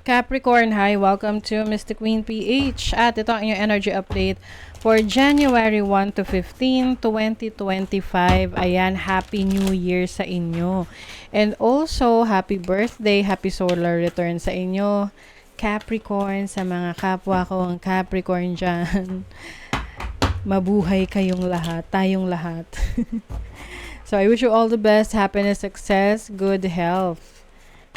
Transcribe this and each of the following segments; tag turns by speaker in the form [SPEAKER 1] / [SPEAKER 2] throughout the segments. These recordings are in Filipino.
[SPEAKER 1] Capricorn, hi! Welcome to Mystic Queen PH. At ito ang inyong energy update for January 1 to 15, 2025. Ayan, Happy New Year sa inyo. And also, Happy Birthday, Happy Solar Return sa inyo. Capricorn, sa mga kapwa ko ang Capricorn dyan. Mabuhay kayong lahat, tayong lahat. So, I wish you all the best, happiness, success, good health.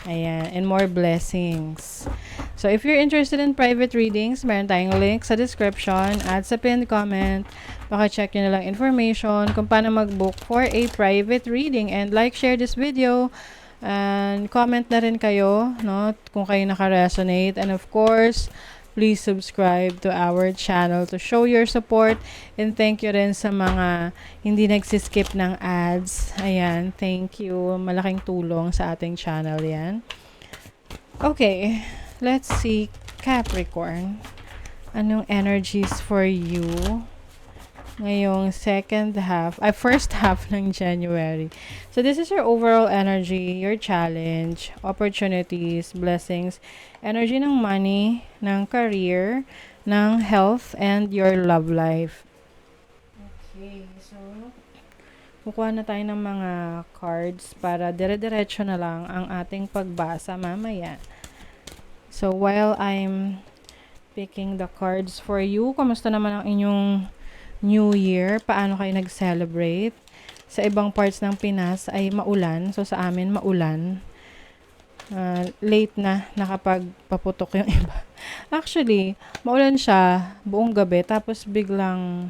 [SPEAKER 1] Ayan, and more blessings. So, if you're interested in private readings, meron tayong link sa description at sa pinned comment. Baka-check nyo na lang information kung paano mag-book for a private reading. And like, share this video. And comment na rin kayo, no? Kung kayo naka-resonate. And of course, please subscribe to our channel to show your support. And thank you rin sa mga hindi nagsiskip ng ads. Ayan, thank you. Malaking tulong sa ating channel yan. Okay, let's see Capricorn. Anong energies for you ngayong first half ng January. So this is your overall energy, your challenge, opportunities, blessings, energy ng money, ng career, ng health, and your love life. Okay, so kukuha na tayo ng mga cards para dire-diretso na lang ang ating pagbasa mamaya. So while I'm picking the cards for you, kamusta naman ang inyong New Year? Paano kayo nag-celebrate? Sa ibang parts ng Pinas ay maulan. So, sa amin, maulan. Late na nakapagpaputok yung iba. Actually, maulan siya buong gabi. Tapos, biglang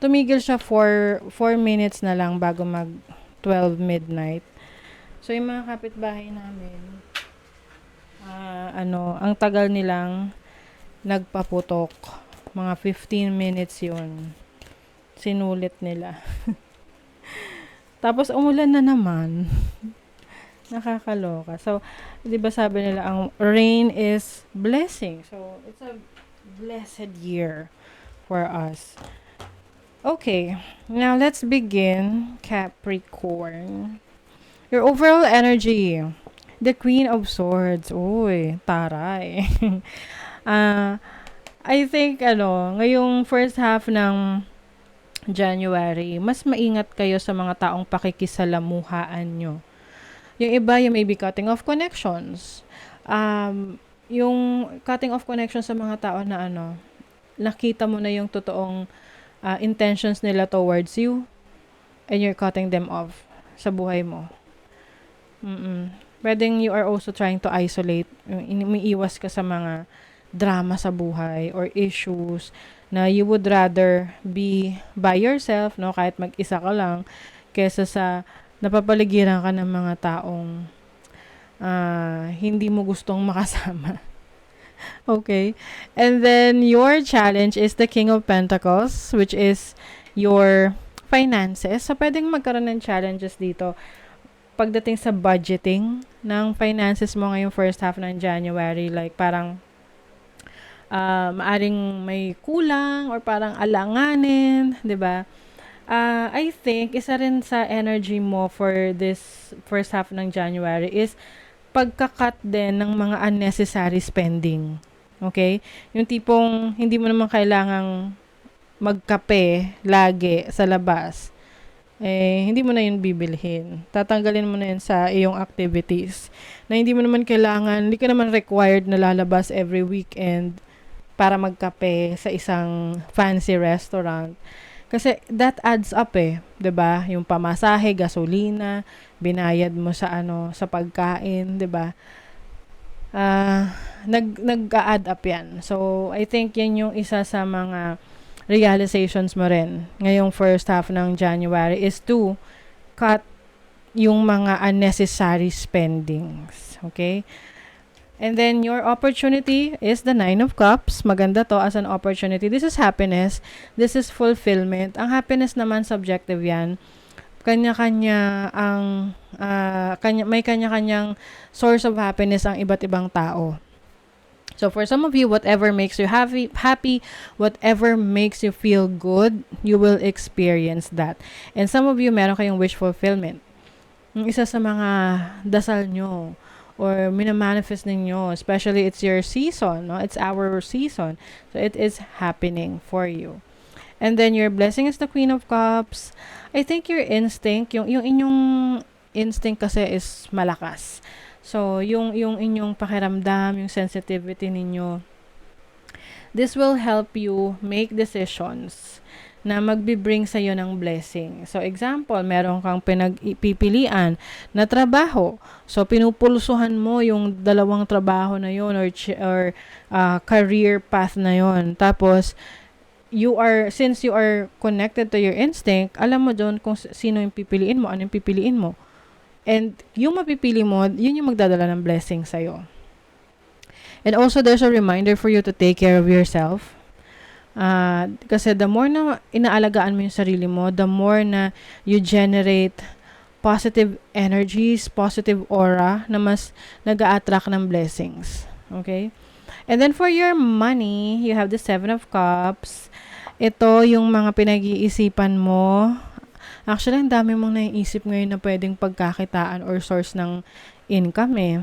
[SPEAKER 1] tumigil siya for 4 minutes na lang bago mag 12 midnight. So, yung mga kapitbahay namin, ang tagal nilang nagpaputok. Mga 15 minutes yun. Sinulit nila. Tapos umulan na naman. Nakakaloka. So, 'di ba sabi nila ang rain is blessing. So, it's a blessed year for us. Okay. Now let's begin, Capricorn. Your overall energy. The Queen of Swords. Uy, taray. I think ngayong first half ng January, mas maingat kayo sa mga taong pakikisalamuhaan nyo. Yung iba, you may be cutting off connections. Yung cutting off connections sa mga tao na nakita mo na yung totoong intentions nila towards you and you're cutting them off sa buhay mo. Pwedeng you are also trying to isolate, umiiwas ka sa mga drama sa buhay or issues na you would rather be by yourself, no, kahit mag-isa ka lang, kesa sa napapaligiran ka ng mga taong hindi mo gustong makasama. Okay? And then, your challenge is the King of Pentacles, which is your finances. So, pwedeng magkaroon ng challenges dito pagdating sa budgeting ng finances mo ngayong first half ng January. Like, parang maaring may kulang or parang alanganin, 'di ba? I think isa rin sa energy mo for this first half ng January is pagka-cut din ng mga unnecessary spending. Okay? Yung tipong hindi mo naman kailangang magkape lagi sa labas. Hindi mo na yun bibilhin. Tatanggalin mo na yun sa iyong activities. Na hindi mo naman kailangan, hindi ka naman required na lalabas every weekend para magkape sa isang fancy restaurant. Kasi that adds up 'di ba? Yung pamasahe, gasolina, binayad mo sa sa pagkain, 'di ba? Nag-add up 'yan. So, I think 'yan yung isa sa mga realizations mo rin ngayong first half ng January is to cut yung mga unnecessary spendings. Okay? And then, your opportunity is the 9 of Cups. Maganda to as an opportunity. This is happiness. This is fulfillment. Ang happiness naman, subjective yan. Kanya-kanya may kanya-kanyang source of happiness ang iba't ibang tao. So, for some of you, whatever makes you happy, whatever makes you feel good, you will experience that. And some of you, meron kayong wish fulfillment. Yung isa sa mga dasal nyo, or minamanifest ninyo, especially it's your season, no? It's our season. So it is happening for you. And then your blessing is the Queen of Cups. I think your instinct, yung inyong instinct kasi is malakas. So, yung inyong pakiramdam, yung sensitivity ninyo, this will help you make decisions na magbibring sa iyo ng blessing. So, example, meron kang pinagpipilian na trabaho. So, pinupulsuhan mo yung dalawang trabaho na yon, or career path na yon. Tapos, since you are connected to your instinct, alam mo doon kung sino yung pipiliin mo, ano yung pipiliin mo. And yung mapipili mo, yun yung magdadala ng blessing sa'yo. And also, there's a reminder for you to take care of yourself. Kasi the more na inaalagaan mo yung sarili mo, the more na you generate positive energies, positive aura na mas nag-a-attract ng blessings. Okay? And then for your money, you have the 7 of Cups. Ito yung mga pinag-iisipan mo. Actually, ang dami mong naiisip ngayon na pwedeng pagkakitaan or source ng income eh.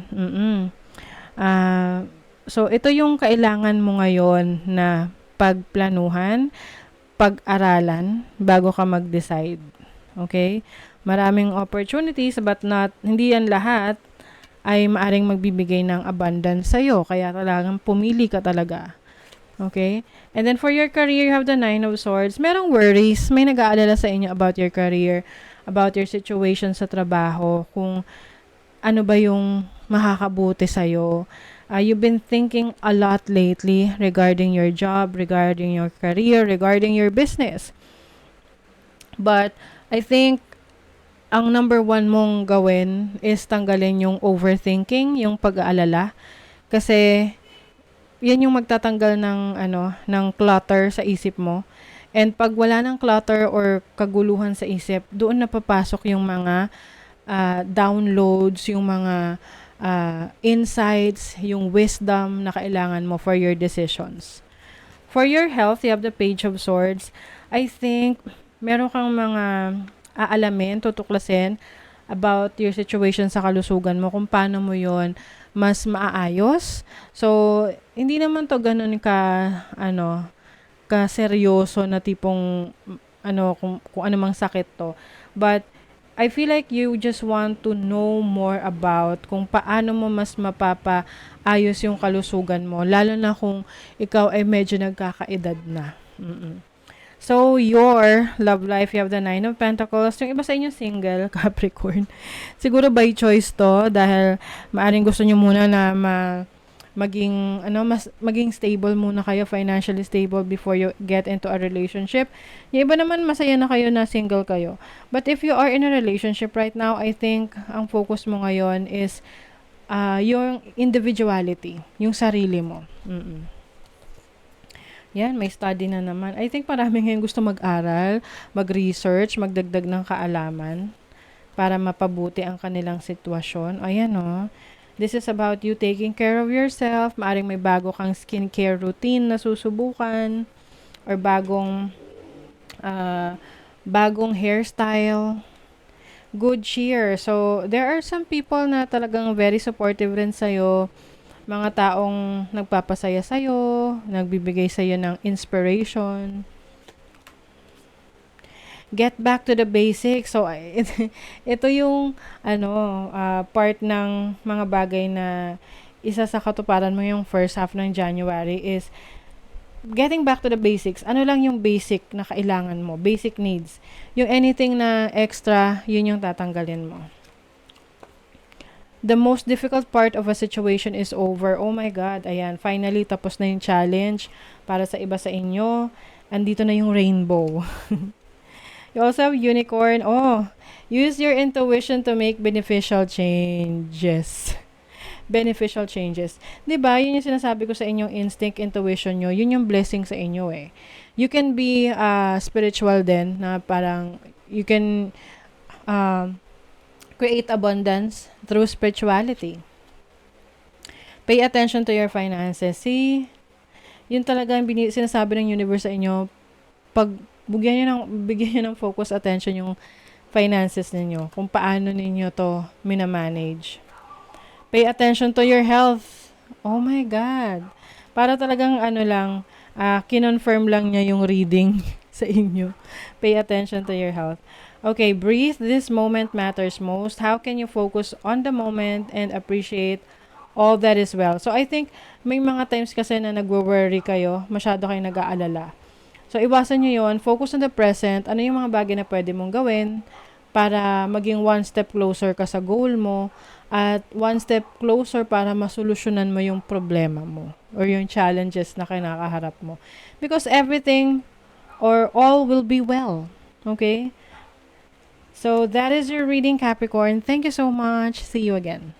[SPEAKER 1] So, ito yung kailangan mo ngayon na pagplanuhan, pag-aralan bago ka mag-decide. Okay? Maraming opportunities but hindi yan lahat ay maaring magbibigay ng abundance sa'yo. Kaya talagang pumili ka talaga. Okay? And then for your career, you have the 9 of Swords. Merong worries. May nag-aalala sa inyo about your career, about your situation sa trabaho, kung ano ba yung makakabuti sa'yo. You've been thinking a lot lately regarding your job, regarding your career, regarding your business. But I think ang number 1 mong gawin is tanggalin yung overthinking, yung pag-aalala. Kasi yan yung magtatanggal ng clutter sa isip mo. And pag wala ng clutter or kaguluhan sa isip, doon napapasok yung mga downloads, yung mga insights, yung wisdom na kailangan mo for your decisions. For your health, you have the Page of Swords. I think meron kang mga aalamin, tutuklasin about your situation sa kalusugan mo, kung paano mo yon mas maaayos. So, hindi naman to ganun ka seryoso na tipong kung ano mang sakit to. But I feel like you just want to know more about kung paano mo mas mapapaayos yung kalusugan mo, lalo na kung ikaw ay medyo nagkakaedad na. So, your love life, you have the 9 of Pentacles. Yung iba sa inyo single, Capricorn. Siguro by choice to, dahil maaring gusto nyo muna na maging stable muna kayo, financially stable before you get into a relationship. Yung iba naman masaya na kayo na single kayo. But if you are in a relationship right now, I think ang focus mo ngayon is yung individuality, yung sarili mo. Yan, may study na naman. I think marami ngayon gusto mag-aral, mag-research, magdagdag ng kaalaman para mapabuti ang kanilang sitwasyon. Ayan o. This is about you taking care of yourself. Maaring may bago kang skincare routine na susubukan, or bagong hairstyle. Good cheer. So, there are some people na talagang very supportive rin sa'yo. Mga taong nagpapasaya sa'yo, nagbibigay sa'yo ng inspiration. Get back to the basics. So, ito yung part ng mga bagay na isa sa katuparan mo yung first half ng January is getting back to the basics. Ano lang yung basic na kailangan mo? Basic needs. Yung anything na extra, yun yung tatanggalin mo. The most difficult part of a situation is over. Oh my God. Ayan. Finally, tapos na yung challenge para sa iba sa inyo. Andito na yung rainbow. You also have unicorn. Oh, use your intuition to make beneficial changes. Beneficial changes. Diba? Yun yung sinasabi ko sa inyong instinct, intuition nyo. Yun yung blessing sa inyo eh. You can be spiritual din na parang you can create abundance through spirituality. Pay attention to your finances. See, yun talaga yung sinasabi ng universe sa inyo. Pag bigyan nyo ng focus attention yung finances ninyo, kung paano ninyo to minamanage. Pay attention to your health. Oh my God. Para talagang ano lang, kinonfirm lang niya yung reading sa inyo. Pay attention to your health. Okay, breathe. This moment matters most. How can you focus on the moment and appreciate all that is well? So I think may mga times kasi na nagwo-worry kayo, masyado kayong nag-aalala. So iwasan nyo yon, focus on the present. Ano yung mga bagay na pwede mong gawin para maging one step closer ka sa goal mo at one step closer para masolusyonan mo yung problema mo or yung challenges na kinakaharap mo. Because everything or all will be well. Okay? So that is your reading, Capricorn. Thank you so much. See you again.